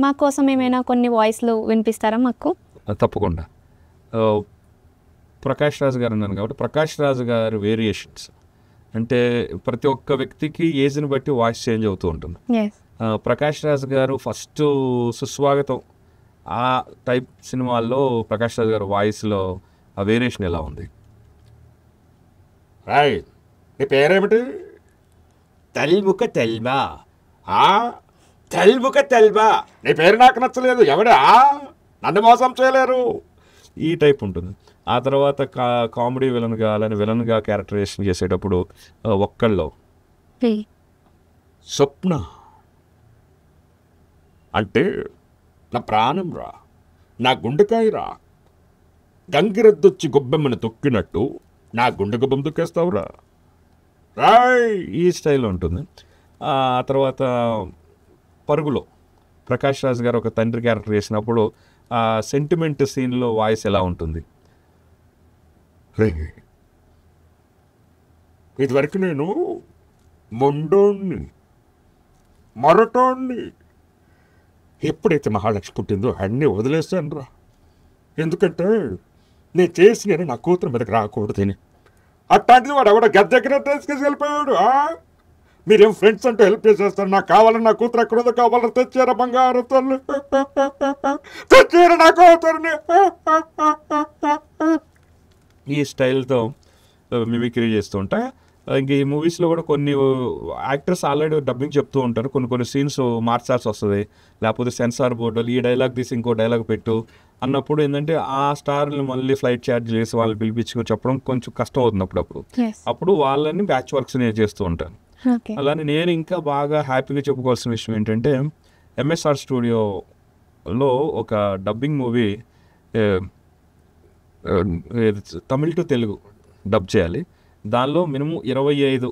మా కోసం ఏమైనా కొన్ని వాయిస్లు వినిపిస్తారా మాకు? తప్పకుండా. ప్రకాష్ రాజ్ గారు అన్నాను కాబట్టి ప్రకాష్ రాజ్ గారి వేరియేషన్స్ అంటే ప్రతి ఒక్క వ్యక్తికి ఏజ్ని బట్టి వాయిస్ చేంజ్ అవుతూ ఉంటుంది. ప్రకాష్ రాజ్ గారు ఫస్ట్ సుస్వాగతం ఆ టైప్ సినిమాల్లో ప్రకాష్ రాజ్ గారు వాయిస్లో ఆ వేరియేషన్ ఎలా ఉంది? రాయ్, నీ పేరేమిటి? తల్ముఖ తెల్మా. తల్ముఖ తెల్మా, నీ పేరు నాకు నచ్చలేదు, ఎవడా నన్ను మోసం చేయలేరు, ఈ టైప్ ఉంటుంది. ఆ తర్వాత కామెడీ విలన్గా అలానే విలన్గా క్యారెక్టరైజేషన్ చేసేటప్పుడు ఒక్కళ్ళలో స్వప్న అంటే నా ప్రాణం రా, నా గుండెకాయ రా, గంగిరెద్దొచ్చి గొబ్బెమ్మని తొక్కినట్టు నా గుండె గొబ్బెమ్మ తొక్కేస్తావురా రాయ్, ఈ స్టైల్లో ఉంటుంది. ఆ తర్వాత పరుగులో ప్రకాష్ రాజ్ గారు ఒక తండ్రి క్యారెక్టర్ చేసినప్పుడు ఆ సెంటిమెంట్ సీన్లో వాయిస్ ఎలా ఉంటుంది? ఇదివరకు నేను మొండోణ్ణి మరటోణ్ణి, ఎప్పుడైతే మహాలక్ష్మి పుట్టిందో అన్నీ వదిలేస్తాను రా, ఎందుకంటే నేను చేసి నా కూతురు మీదకి రాకూడదని. అట్లాంటిది వాడు ఎవడో గద్దెక్కడ తీసుకెళ్ళిపోయాడు. మీరేం ఫ్రెండ్స్ అంటూ హెల్ప్ చేసేస్తారు, నాకు కావాలని నా కూతురు ఎక్కడో కావాలని తెచ్చారా బంగారు తల్లి, తెచ్చారా నా కూతురుని, ఈ స్టైల్తో మిమిక్రీ చేస్తూ ఉంటా. ఇంక ఈ మూవీస్లో కూడా కొన్ని యాక్టర్స్ ఆల్రెడీ డబ్బింగ్ చెప్తూ ఉంటారు, కొన్ని సీన్స్ మార్చాల్సి వస్తుంది, లేకపోతే సెన్సార్ బోర్డులు ఈ డైలాగ్ తీసి ఇంకో డైలాగ్ పెట్టు అన్నప్పుడు ఏంటంటే ఆ స్టార్ని మళ్ళీ ఫ్లైట్ ఛార్జ్ చేసి వాళ్ళు పిలిపించుకొని చెప్పడం కొంచెం కష్టం అవుతుంది అప్పుడప్పుడు. అప్పుడు వాళ్ళని బ్యాచ్ వర్క్స్ నేను చేస్తూ ఉంటాను. అలానే నేను ఇంకా బాగా హ్యాపీగా చెప్పుకోవాల్సిన విషయం ఏంటంటే ఎంఎస్ఆర్ స్టూడియోలో ఒక dubbing movie Tamil to Telugu dub చేయాలి. దానిలో మినిమం 25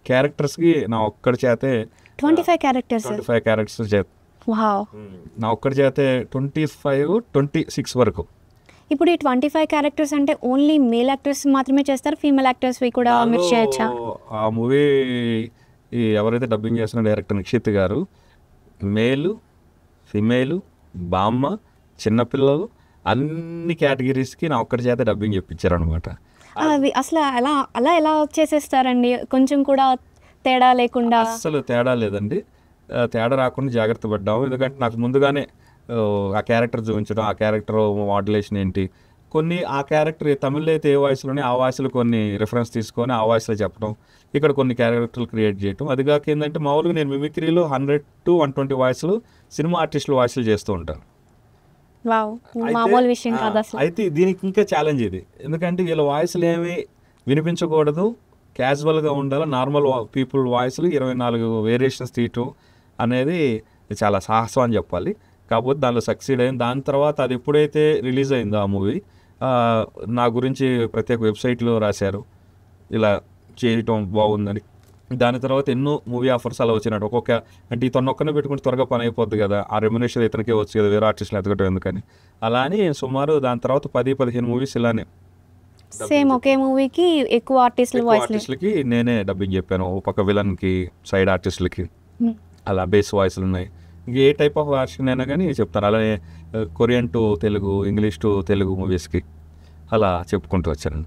క్యారెక్టర్స్కి నా ఒక్కడి చేతే 25 క్యారెక్టర్స్ చేత నా ఒక్కడి చేతే 26 వరకు. ఇప్పుడు ఈ 25 క్యారెక్టర్స్ అంటే ఓన్లీ మేల్ యాక్టర్స్ మాత్రమే చేస్తారు, ఫీమేల్ యాక్టర్స్ కూడా మీరు చేయొచ్చా? ఆ మూవీ ఎవరైతే డబ్బింగ్ చేస్తున్న డైరెక్టర్ నిక్షిత్ గారు మేలు, ఫిమేలు, బామ్మ, చిన్నపిల్లలు అన్ని కేటగిరీస్కి నా ఒక్కడి చేత డబ్బింగ్ చెప్పించారు అనమాట. అవి అసలు అలా ఎలా చేసేస్తారండి? కొంచెం కూడా తేడా లేకుండా? అసలు తేడా లేదండి, తేడా రాకుండా జాగ్రత్త పడ్డాము. ఎందుకంటే నాకు ముందుగానే ఆ క్యారెక్టర్ చూపించడం, ఆ క్యారెక్టర్ మాడ్యులేషన్ ఏంటి, కొన్ని ఆ క్యారెక్టర్ తమిళ్లో అయితే ఏ వాయిస్లోనే ఆ వాయిస్లో కొన్ని రిఫరెన్స్ తీసుకొని ఆ వాయిస్లో చెప్పడం, ఇక్కడ కొన్ని క్యారెక్టర్లు క్రియేట్ చేయడం. అది కాక ఏంటంటే మామూలుగా నేను మిమిక్రీలో 100 to 120 వాయిస్లు సినిమా ఆర్టిస్టులు వాయిస్లు చేస్తూ ఉంటాను. మామూలు విషయం కాదు అసలు. అయితే దీనికి ఇంకా ఛాలెంజ్ ఇది, ఎందుకంటే వీళ్ళ వాయిస్లు ఏమి వినిపించకూడదు, క్యాజువల్గా ఉండాలి. నార్మల్ పీపుల్ వాయిస్లు 24 వేరియేషన్స్ తీయటం అనేది చాలా సాహసం అని చెప్పాలి. కాకపోతే దానిలో సక్సీడ్ అయింది. దాని తర్వాత అది ఎప్పుడైతే రిలీజ్ అయిందో ఆ మూవీ, నా గురించి ప్రత్యేక వెబ్సైట్లో రాశారు ఇలా చేయటం బాగుందని. దాని తర్వాత ఎన్నో మూవీ ఆఫర్స్ అలా వచ్చినట్టు ఒక్కొక్క అంటే ఇతను ఒక్కనే పెట్టుకుంటే త్వరగా పని అయిపోద్ది కదా, ఆ రెమ్యునేషన్ ఇతనికే వచ్చు కదా, వేరే ఆర్టిస్టులు ఎదగటం ఎందుకని. అలా అని సుమారు దాని తర్వాత 10-15 మూవీస్ ఇలానే సేమ్ ఒకే మూవీకి ఎక్కువ ఆర్టిస్టులకి నేనే డబ్బింగ్ చెప్పాను. ఒక పక్క విలన్కి, సైడ్ ఆర్టిస్టులకి అలా బేస్ వాయిస్లు ఉన్నాయి. ఇంక ఏ టైప్ ఆఫ్ వర్షన్ అయినా కానీ చెప్తాను. అలానే Korean to Telugu, English to Telugu మూవీస్కి అలా చెప్పుకుంటూ వచ్చాను.